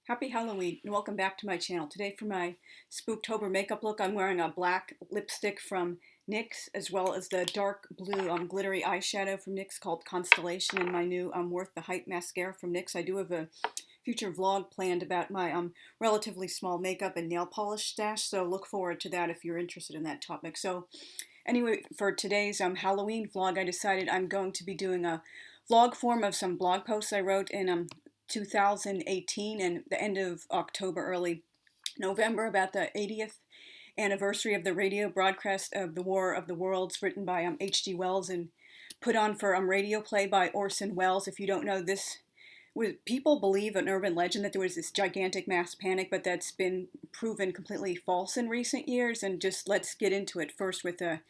Happy Halloween and welcome back to my channel. Today for my Spooktober makeup look, I'm wearing a black lipstick from NYX as well as the dark blue glittery eyeshadow from NYX called Constellation and my new Worth the Hype mascara from NYX. I do have a future vlog planned about my relatively small makeup and nail polish stash, so look forward to that if you're interested in that topic. So anyway, for today's Halloween vlog, I decided I'm going to be doing a vlog form of some blog posts I wrote in 2018 and the end of October, early November, about the 80th anniversary of the radio broadcast of The War of the Worlds, written by H.G. Wells and put on for radio play by Orson Welles. If you don't know this, people believe an urban legend that there was this gigantic mass panic, but that's been proven completely false in recent years. And just let's get into it first with a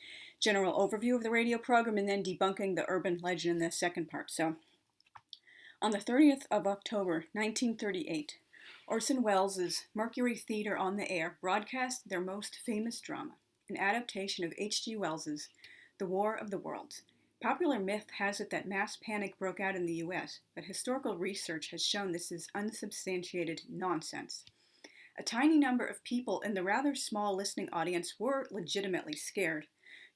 general overview of the radio program and then debunking the urban legend in the second part. So, on the 30th of October, 1938, Orson Welles' Mercury Theatre on the Air broadcast their most famous drama, an adaptation of H.G. Wells' The War of the Worlds. Popular myth has it that mass panic broke out in the U.S., but historical research has shown this is unsubstantiated nonsense. A tiny number of people in the rather small listening audience were legitimately scared,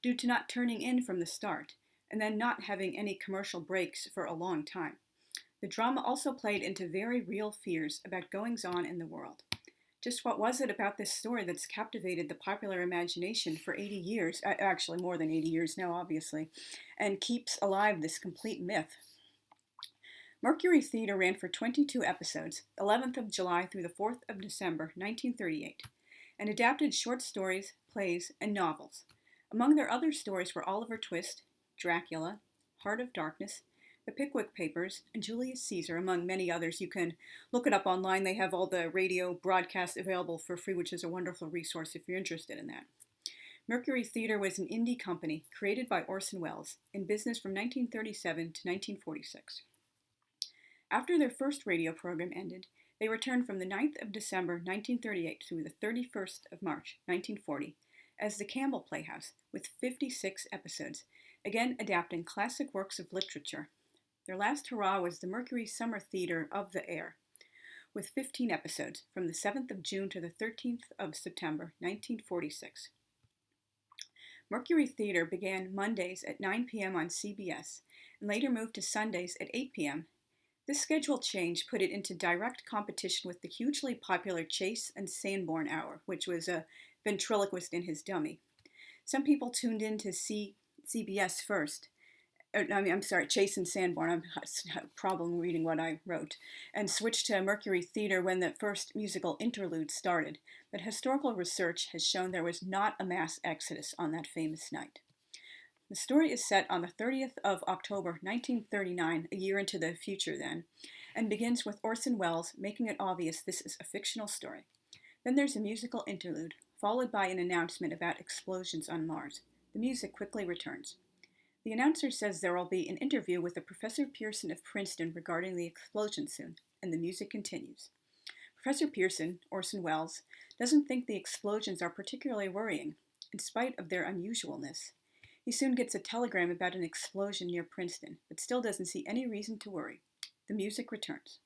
due to not turning in from the start, and then not having any commercial breaks for a long time. The drama also played into very real fears about goings-on in the world. Just what was it about this story that's captivated the popular imagination for 80 years, actually more than 80 years now, obviously, and keeps alive this complete myth? Mercury Theatre ran for 22 episodes, 11th of July through the 4th of December, 1938, and adapted short stories, plays, and novels. Among their other stories were Oliver Twist, Dracula, Heart of Darkness, The Pickwick Papers, and Julius Caesar, among many others. You can look it up online. They have all the radio broadcasts available for free, which is a wonderful resource if you're interested in that. Mercury Theatre was an indie company created by Orson Welles, in business from 1937 to 1946. After their first radio program ended, they returned from the 9th of December 1938 through the 31st of March 1940 as the Campbell Playhouse, with 56 episodes, again adapting classic works of literature. Their last hurrah was the Mercury Summer Theatre of the Air, with 15 episodes from the 7th of June to the 13th of September 1946. Mercury Theatre began Mondays at 9 p.m. on CBS and later moved to Sundays at 8 p.m. This schedule change put it into direct competition with the hugely popular Chase and Sanborn Hour, which was a ventriloquist in his dummy. Some people tuned in to CBS first. Chase and Sanborn. I have a problem reading what I wrote. And switched to Mercury Theatre when the first musical interlude started. But historical research has shown there was not a mass exodus on that famous night. The story is set on the 30th of October, 1939, a year into the future then, and begins with Orson Welles making it obvious this is a fictional story. Then there's a musical interlude, followed by an announcement about explosions on Mars. The music quickly returns. The announcer says there will be an interview with a Professor Pearson of Princeton regarding the explosion soon, and the music continues. Professor Pearson, Orson Welles, doesn't think the explosions are particularly worrying, in spite of their unusualness. He soon gets a telegram about an explosion near Princeton, but still doesn't see any reason to worry. The music returns.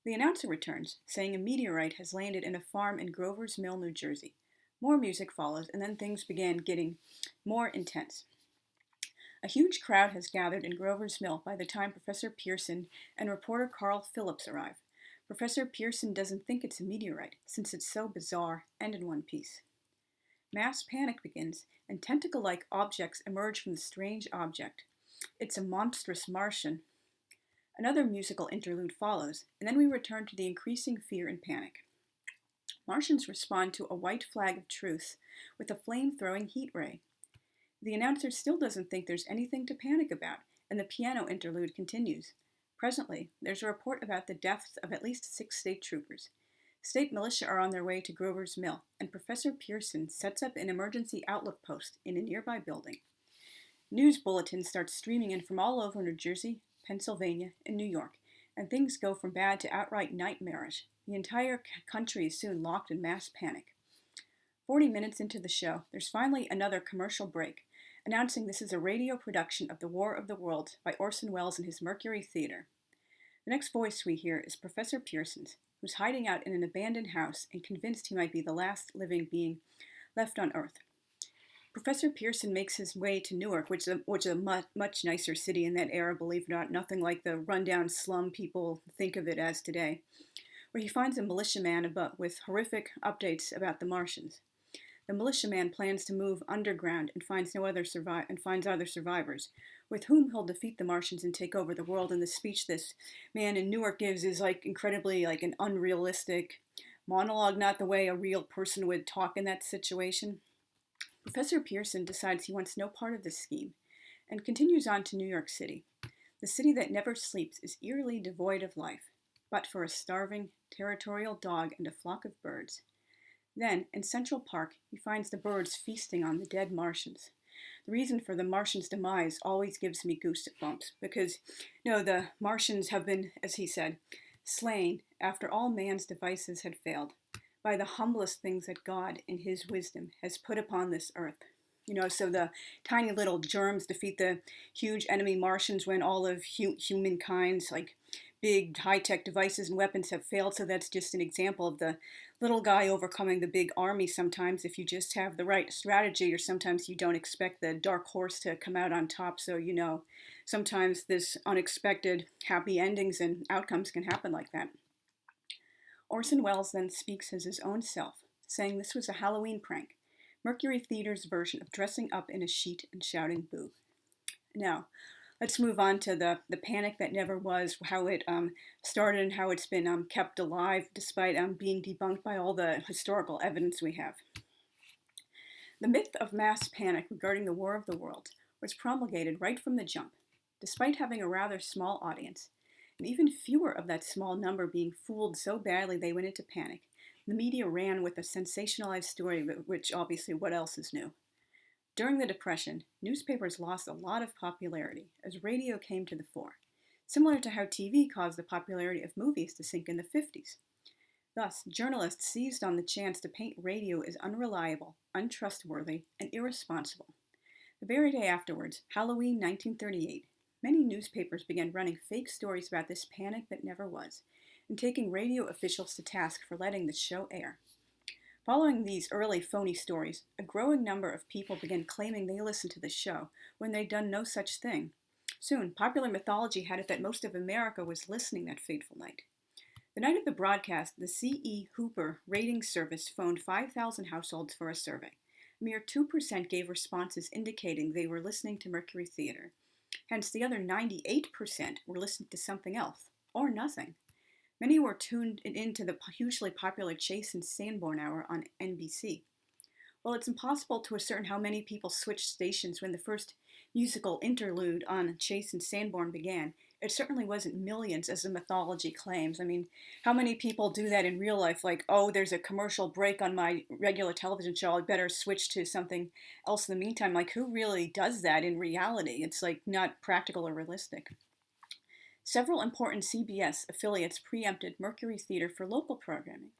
The announcer returns, saying a meteorite has landed in a farm in Grover's Mill, New Jersey. More music follows, and then things began getting more intense. A huge crowd has gathered in Grover's Mill by the time Professor Pearson and reporter Carl Phillips arrive. Professor Pearson doesn't think it's a meteorite, since it's so bizarre and in one piece. Mass panic begins, and tentacle-like objects emerge from the strange object. It's a monstrous Martian. Another musical interlude follows, and then we return to the increasing fear and panic. Martians respond to a white flag of truce with a flame-throwing heat ray. The announcer still doesn't think there's anything to panic about, and the piano interlude continues. Presently, there's a report about the deaths of at least 6 state troopers. State militia are on their way to Grover's Mill, and Professor Pearson sets up an emergency outlook post in a nearby building. News bulletins start streaming in from all over New Jersey, Pennsylvania, and New York, and things go from bad to outright nightmarish. The entire country is soon locked in mass panic. 40 minutes into the show, there's finally another commercial break, announcing this is a radio production of The War of the Worlds by Orson Welles and his Mercury Theatre. The next voice we hear is Professor Pearson's, who's hiding out in an abandoned house and convinced he might be the last living being left on Earth. Professor Pearson makes his way to Newark, which is a much nicer city in that era, believe it or not, nothing like the rundown slum people think of it as today, where he finds a militiaman with horrific updates about the Martians. The militiaman plans to move underground and finds other survivors, with whom he'll defeat the Martians and take over the world. And the speech this man in Newark gives is incredibly an unrealistic monologue, not the way a real person would talk in that situation. Professor Pearson decides he wants no part of this scheme and continues on to New York City. The city that never sleeps is eerily devoid of life, but for a starving, territorial dog and a flock of birds. Then, in Central Park, he finds the birds feasting on the dead Martians. The reason for the Martians' demise always gives me goosebumps because, the Martians have been, as he said, slain after all man's devices had failed, by the humblest things that God, in his wisdom, has put upon this earth. So the tiny little germs defeat the huge enemy Martians when all of humankind's big high-tech devices and weapons have failed. So that's just an example of the little guy overcoming the big army sometimes if you just have the right strategy, or sometimes you don't expect the dark horse to come out on top. So, sometimes this unexpected happy endings and outcomes can happen like that. Orson Welles then speaks as his own self, saying this was a Halloween prank, Mercury Theatre's version of dressing up in a sheet and shouting boo. Now, let's move on to the panic that never was, how it started and how it's been kept alive despite being debunked by all the historical evidence we have. The myth of mass panic regarding the War of the Worlds was promulgated right from the jump, despite having a rather small audience, and even fewer of that small number being fooled so badly they went into panic. The media ran with a sensationalized story, which obviously what else is new? During the Depression, newspapers lost a lot of popularity as radio came to the fore, similar to how TV caused the popularity of movies to sink in the 50s. Thus, journalists seized on the chance to paint radio as unreliable, untrustworthy, and irresponsible. The very day afterwards, Halloween 1938, many newspapers began running fake stories about this panic that never was, and taking radio officials to task for letting the show air. Following these early phony stories, a growing number of people began claiming they listened to the show when they'd done no such thing. Soon, popular mythology had it that most of America was listening that fateful night. The night of the broadcast, the C.E. Hooper ratings service phoned 5,000 households for a survey. A mere 2% gave responses indicating they were listening to Mercury Theatre. Hence, the other 98% were listening to something else, or nothing. Many were tuned into the hugely popular Chase and Sanborn Hour on NBC. While it's impossible to ascertain how many people switched stations when the first musical interlude on Chase and Sanborn began, it certainly wasn't millions as the mythology claims. I mean, how many people do that in real life? There's a commercial break on my regular television show, I better switch to something else in the meantime. Who really does that in reality? It's not practical or realistic. Several important CBS affiliates preempted Mercury Theatre for local programming.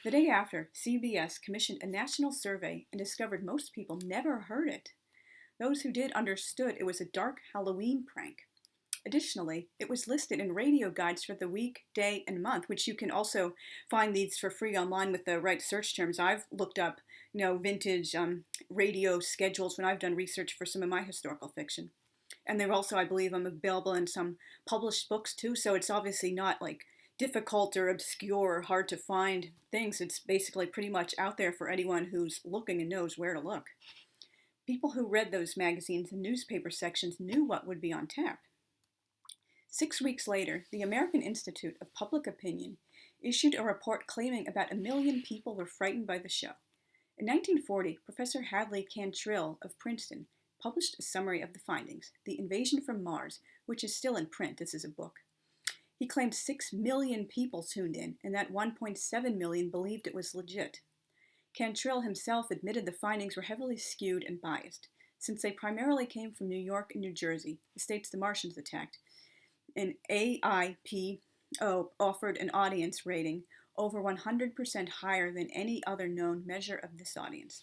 The day after, CBS commissioned a national survey and discovered most people never heard it. Those who did understood it was a dark Halloween prank. Additionally, it was listed in radio guides for the week, day, and month, which you can also find these for free online with the right search terms. I've looked up, vintage radio schedules when I've done research for some of my historical fiction. And they're also, I believe, available in some published books too, so it's obviously not difficult or obscure or hard to find things. It's basically pretty much out there for anyone who's looking and knows where to look. People who read those magazines and newspaper sections knew what would be on tap. 6 weeks later, the American Institute of Public Opinion issued a report claiming about 1 million people were frightened by the show. In 1940, Professor Hadley Cantrill of Princeton published a summary of the findings, The Invasion from Mars, which is still in print. This is a book. He claimed 6 million people tuned in, and that 1.7 million believed it was legit. Cantrill himself admitted the findings were heavily skewed and biased, since they primarily came from New York and New Jersey, the states the Martians attacked, and AIPO offered an audience rating over 100% higher than any other known measure of this audience.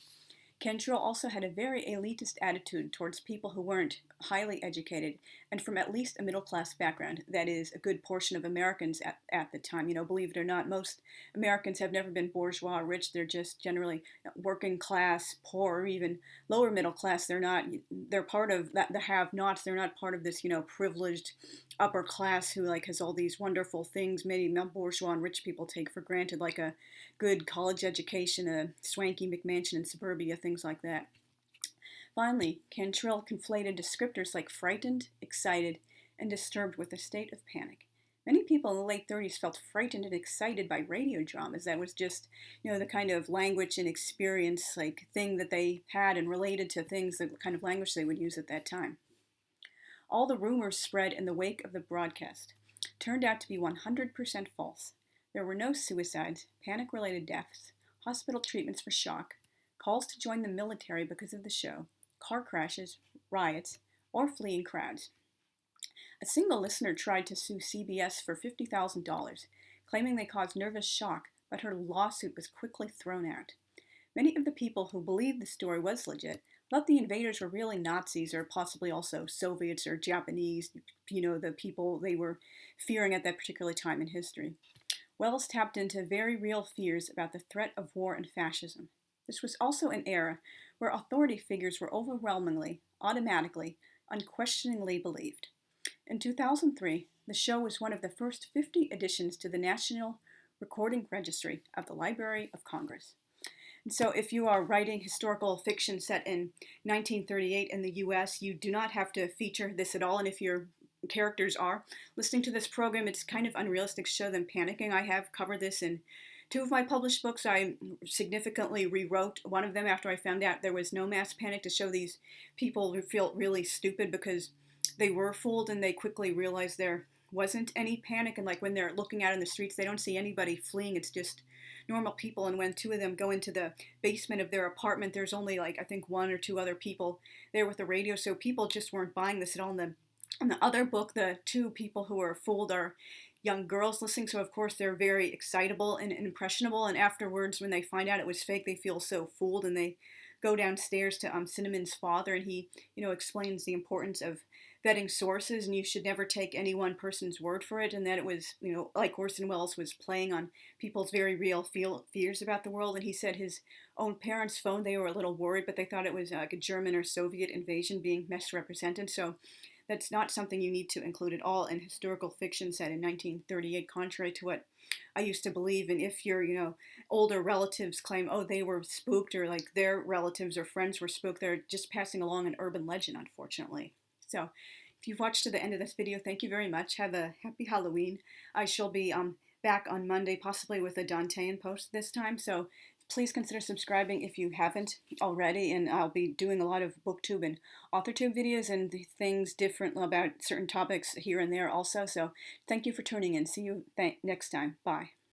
Cantrell also had a very elitist attitude towards people who weren't highly educated and from at least a middle class background. That is, a good portion of Americans at the time. You know, believe it or not, most Americans have never been bourgeois or rich. They're just generally working class, poor, or even lower middle class. They're part of that, the have nots. They're not part of this, privileged upper class who like has all these wonderful things maybe bourgeois and rich people take for granted, like a good college education, a swanky McMansion in suburbia, things like that. Finally, Cantrell conflated descriptors like frightened, excited, and disturbed with a state of panic. Many people in the late 30s felt frightened and excited by radio dramas. That was just, the kind of language and experience, like, thing that they had and related to things, the kind of language they would use at that time. All the rumors spread in the wake of the broadcast turned out to be 100% false. There were no suicides, panic-related deaths, hospital treatments for shock, calls to join the military because of the show, car crashes, riots, or fleeing crowds. A single listener tried to sue CBS for $50,000, claiming they caused nervous shock, but her lawsuit was quickly thrown out. Many of the people who believed the story was legit thought the invaders were really Nazis or possibly also Soviets or Japanese, the people they were fearing at that particular time in history. Wells tapped into very real fears about the threat of war and fascism. This was also an era where authority figures were overwhelmingly, automatically, unquestioningly believed. In 2003, the show was one of the first 50 additions to the National Recording Registry of the Library of Congress. And so if you are writing historical fiction set in 1938 in the US, you do not have to feature this at all. And if your characters are listening to this program, it's kind of unrealistic to show them panicking. I have covered this in 2 of my published books. I significantly rewrote one of them after I found out there was no mass panic, to show these people who feel really stupid because they were fooled and they quickly realized there wasn't any panic. And like when they're looking out in the streets, they don't see anybody fleeing. It's just normal people. And when 2 of them go into the basement of their apartment, there's only like, I think 1 or 2 other people there with the radio. So people just weren't buying this at all. In the other book, the 2 people who are fooled are young girls listening. So of course they're very excitable and impressionable. And afterwards, when they find out it was fake, they feel so fooled and they go downstairs to Cinnamon's father, and he, explains the importance of vetting sources, and you should never take any one person's word for it, and that it was, like Orson Welles was playing on people's very real fears about the world. And he said his own parents phoned, they were a little worried, but they thought it was like a German or Soviet invasion being misrepresented. So that's not something you need to include at all in historical fiction set in 1938, contrary to what I used to believe. And if your, older relatives claim, oh, they were spooked, or like their relatives or friends were spooked, they're just passing along an urban legend, unfortunately. So if you've watched to the end of this video, thank you very much. Have a happy Halloween. I shall be back on Monday, possibly with a Dantean post this time. So please consider subscribing if you haven't already, and I'll be doing a lot of booktube and authortube videos and things different about certain topics here and there also. So thank you for tuning in. See you next time. Bye.